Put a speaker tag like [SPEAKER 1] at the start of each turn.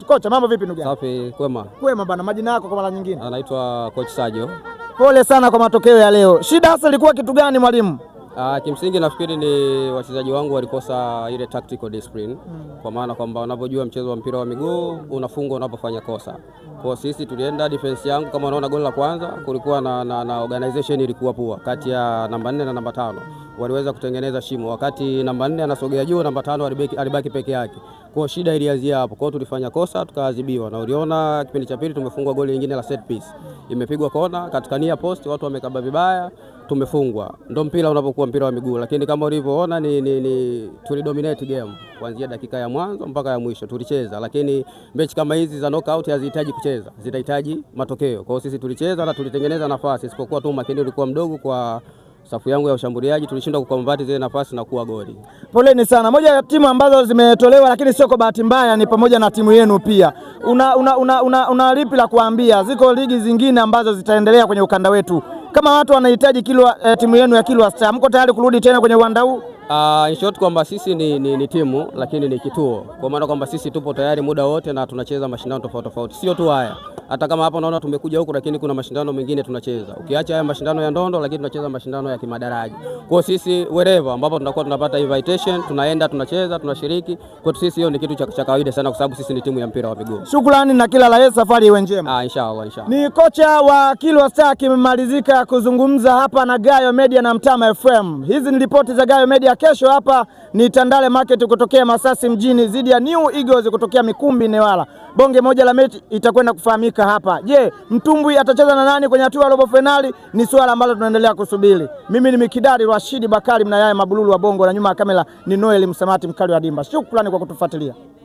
[SPEAKER 1] Kocha, mambo vipi ndugu yangu?
[SPEAKER 2] Safi, kwema.
[SPEAKER 1] Kwema bana, majina yako kwa mara nyingine?
[SPEAKER 2] Anaitwa Coach Sajo.
[SPEAKER 1] Pole sana kwa matokeo ya leo. Shida hasa ilikuwa kitu gani mwalimu?
[SPEAKER 2] Kimsingi nafikiri ni wachezaji wangu walikosa ile tactical discipline. Kwa maana kwamba wanapojua mchezo wa mpira wa miguu unafungwa unapofanya kosa. Kwa sisi tulienda defense yangu, kama unaona goli la kwanza kulikuwa na organization ilikuwa poa kati ya namba 4 na namba 5. Waliweza kutengeneza shimo wakati namba 4 anasogea juu, namba 5 alibaki peke yake. Kwa shida ilianzia hapo. Kwa tulifanya kosa tukaadhibiwa, na uliona kipindi cha pili tumefungwa goli lingine la set piece. Imepigwa kona katika nia post, watu wamekaba vibaya, tumefungwa. Ndio mpira unapokuwa mpira wa miguu, lakini kama ulivyoona ni tulidominate game kuanzia dakika ya mwanzo mpaka ya mwisho tulicheza, lakini mechi kama hizi za knockout hazihitaji kucheza, zinahitaji matokeo. Kwa hiyo sisi tulicheza na tulitengeneza nafasi, isipokuwa tu makini ulikuwa mdogo kwa safu yangu ya ushambuliaji, tulishindwa kukonvert zile nafasi na kuwa goli.
[SPEAKER 1] Poleni sana. Moja ya timu ambazo zimetolewa lakini sio kwa bahati mbaya ni pamoja na timu yenu pia. Una lipi la kuambia? Ziko ligi zingine ambazo zitaendelea kwenye ukanda wetu. Kama watu wanahitaji timu yenu ya Kilwa Star, mko tayari kurudi tena kwenye uwanda huu?
[SPEAKER 2] In short kwamba sisi ni timu lakini ni kituo. Kwa maana kwamba sisi tupo tayari muda wote na tunacheza mashindano tofauti tofauti. Sio tu haya. Hata kama hapa naona tumekuja huku, lakini kuna mashindano mengine tunacheza. Ukiacha haya mashindano ya ndondo, lakini tunacheza mashindano ya kimadaraja. Kwa sisi wherever ambapo tunakuwa tunapata invitation, tunaenda tunacheza, tunashiriki. Kwa sisi hiyo ni kitu cha kawaida sana, kwa sababu sisi ni timu ya mpira wa miguu.
[SPEAKER 1] Shukrani na kila la heri, safari iwe njema.
[SPEAKER 2] Inshallah.
[SPEAKER 1] Ni kocha wa Kilwa Star kimemalizika kuzungumza hapa na Gayo Media na Mtama FM. Hizi ni ripoti za Gayo Media. Kesho hapa ni Tandale Market kutokea Masasi mjini zidi ya New Eagles kutokea Mikumbi Newala. Bonge moja la mechi itakwenda kufahamika hapa. Je, Mtumbwi atacheza na nani kwenye hatua ya robo finali? Ni swala ambalo tunaendelea kusubiri. Mimi ni Mikidari Rashidi Bakari Mnayaye Mabululu wa Bongo, na nyuma ya kamera ni Noel Msamati mkali wa Dimba. Shukrani kwa kutufuatilia.